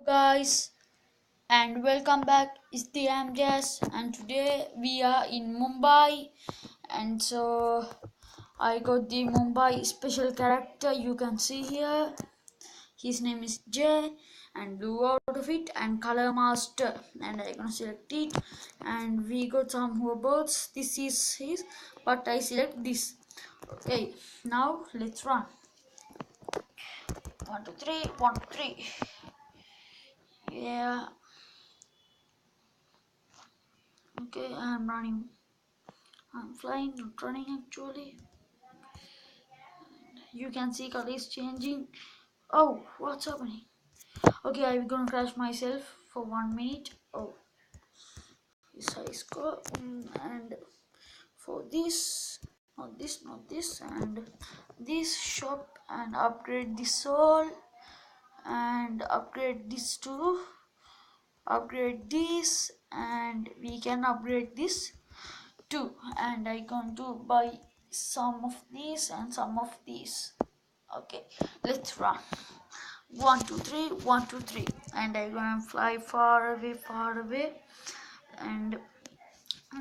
Guys, and welcome back. It's the Jazz, and today we are in Mumbai, and so I got the Mumbai special character. You can see here. His name is Jay, and blue outfit and color master, and I gonna select it. And we got some birds. This is his, but I select this. Okay, now let's run. 1, 2, 3, 1, 2, 3. Yeah. Okay, I'm running. I'm flying, not running actually. You can see color is changing. Oh, what's happening? Okay, I'm gonna crash myself for 1 minute. Oh, this high score. And for this, not this, and this shop, and upgrade this all, and upgrade this too. Upgrade this, and we can upgrade this too. And I going to buy some of these and some of these. Okay, let's run. 1, 2, 3, 1, 2, 3, and I'm gonna fly far away. And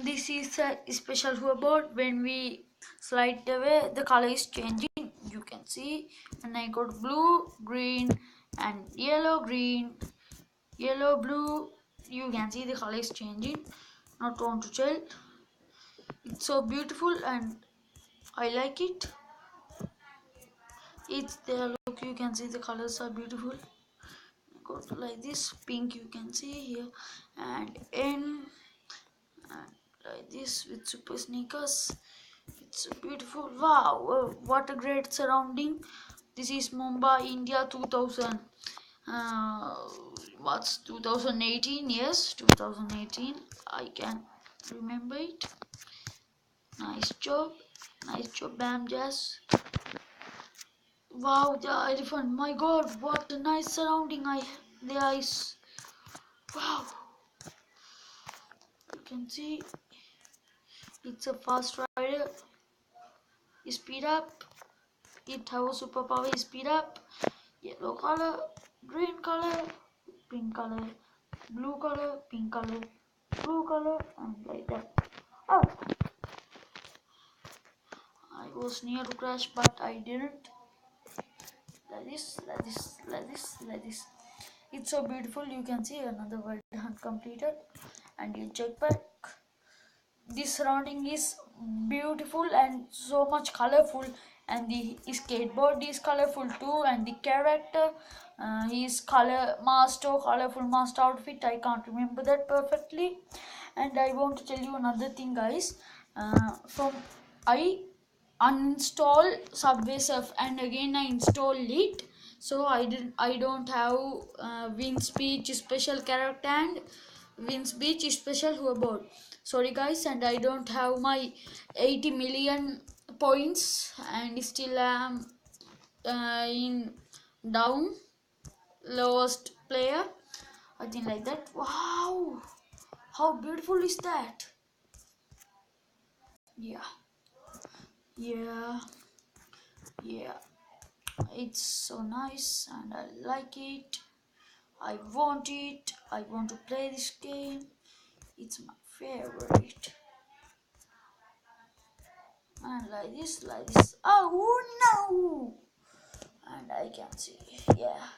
this is a special hoverboard. When we slide away, the color is changing. You can see, and I got blue, green, and yellow, green, yellow, blue. You can see the color is changing. Not want to tell. It's so beautiful, and I like it. It's there. Look, you can see the colors are beautiful. Go to like this, pink you can see here, and N, and like this with super sneakers. It's beautiful. Wow, what a great surrounding. This is Mumbai, India 2000. What's 2018? Yes, 2018. I can remember it. Nice job, Bam Jazz. Wow, the elephant. My God, what a nice surrounding there is. Wow, you can see it's a fast rider. Speed up. It has a superpower. Speed up. Yellow color, green color, pink color, blue color, pink color, blue color, and like that. Oh, I was near to crash, but I didn't. Like this, like this, like this, like this. It's so beautiful. You can see another world hunt completed, and you check back. This surrounding is beautiful and so much colorful, and the skateboard is colorful too, and the character, his colorful master outfit, I can't remember that perfectly. And I want to tell you another thing, guys. From I uninstall Subway Surf, and again I install it, so I don't have Win Speech special character and Win Speech special hoverboard. Sorry guys, and I don't have my 80 million points, and still am in down lowest player, I think, like that. Wow, how beautiful is that? Yeah, yeah, yeah, it's so nice, and I like it. I want it. I want to play this game. It's my favorite. And like this. Oh no! And I can see, yeah.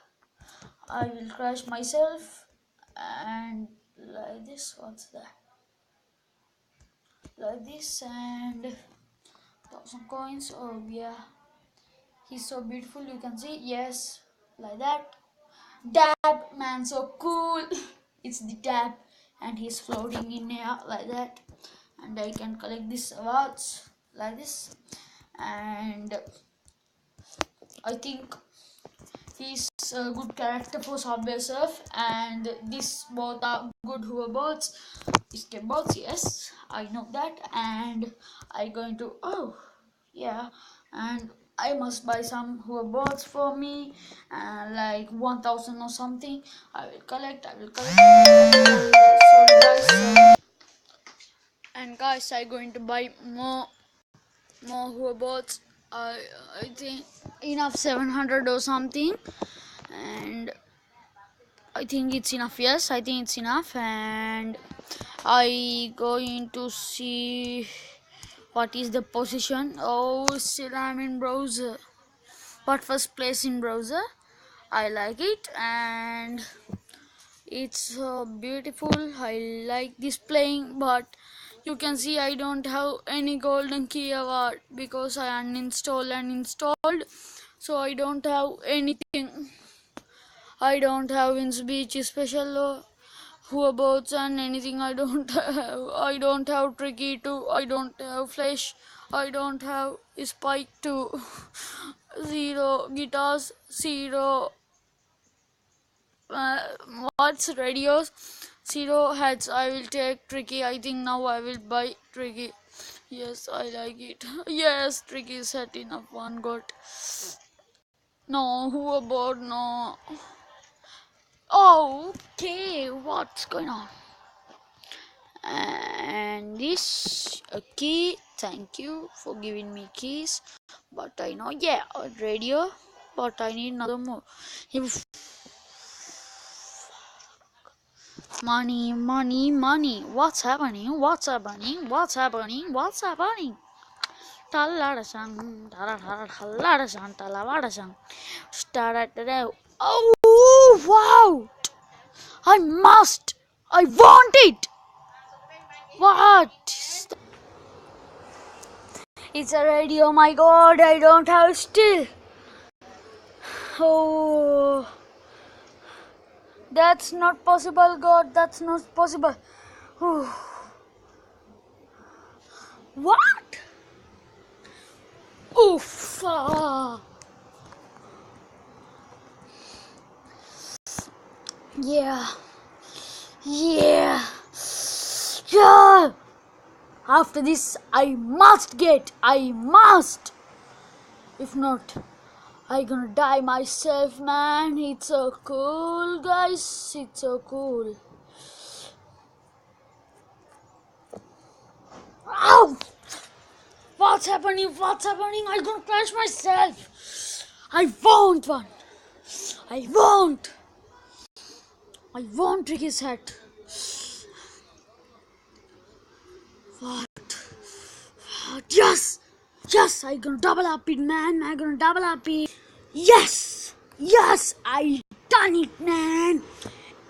I will crash myself, and like this. What's that? Like this, and 1,000 coins. Oh yeah, he's so beautiful. You can see, yes, like that. Dab, man, so cool. It's the dab, and he's floating in air like that. And I can collect these awards like this, and I think he's a good character for Subway Surf, and these both are good hoverboards, skateboards. Yes, I know that, and I going to, oh yeah, and I must buy some hoverboards for me, like 1,000 or something. I will collect. Sorry guys. And guys, I going to buy more hoverboards. I think enough 700 or something, and I think it's enough. Yes, I think it's enough, and I going to see what is the position. Oh, still I'm in browser, but first place in browser. I like it, and it's beautiful. I like this playing, but you can see I don't have any golden key award because I uninstalled and installed, so I don't have anything. I don't have Win's Beach special whoabouts and anything. I don't have. I don't have Tricky too. I don't have Flash. I don't have Spike too. Zero guitars. Zero. Uh, what's radios? Zero heads. I will take Tricky. I think now I will buy Tricky. Yes, I like it. Yes, Tricky is set enough. One got. No, who about no? Oh, okay, what's going on? And this a key. Thank you for giving me keys. But I know, yeah, a radio. But I need another more. Money, money, money. What's happening? What's happening? What's happening? What's happening? Taladasang, taladasang, taladasang. Start at oh, wow! I must! I want it! What? It's a radio, my god, I don't have still. Oh, that's not possible, god, that's not possible. Whew. What? Oof. Yeah. Yeah. Yeah. After this, I must get. I must. If not, I gonna die myself, man. It's so cool, guys. It's so cool. Ow! What's happening? What's happening? I'm gonna crash myself. I want one. I want. I want Ricky's hat. What? Yes! Yes! I gonna double up it, man. I gonna double up it. Yes! Yes! I done it, man.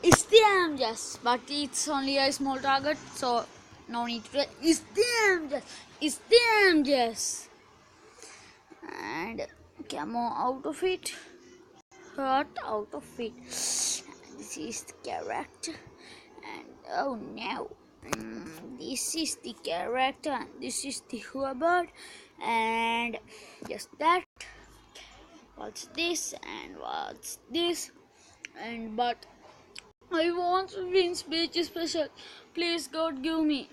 It's them, yes. But it's only a small target, so no need to. It's them, yes. It's them, yes. And camo out of it. Hurt out of it. And this is the character. And oh no. This is the character and this is the hoverboard and just that. What's this and what's this? And but I want Win's Beach special. Please God give me.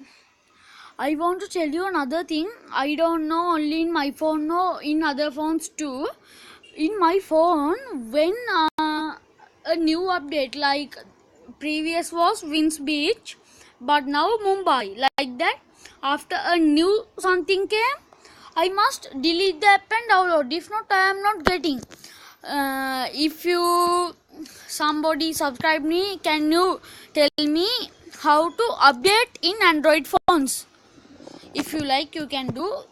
I want to tell you another thing. I don't know only in my phone, no, in other phones too. In my phone, when a new update like previous was Win's Beach, but now Mumbai, like that. After a new something came, I must delete the app and download. If not, I am not getting. If you somebody subscribe me, can you tell me how to update in Android phones? If you like, you can do.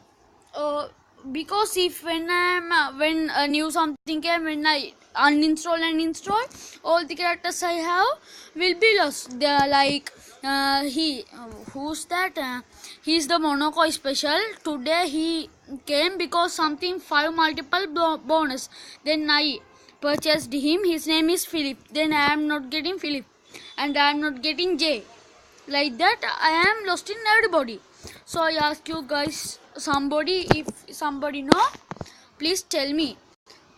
Because if when a new something came, when I uninstall and install, all the characters I have will be lost. They are like who's that? He's the Monaco special. Today he came because something 5 multiple bonus. Then I purchased him. His name is Philip. Then I am not getting Philip, and I am not getting J. Like that, I am lost in everybody. So I ask you guys, somebody, if somebody know, please tell me.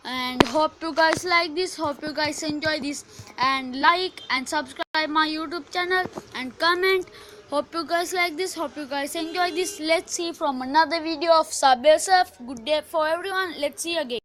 And hope you guys like this, hope you guys enjoy this, and like and subscribe my YouTube channel and comment. Hope you guys like this, hope you guys enjoy this. Let's see from another video of Subway Surf. Good day for everyone. Let's see again.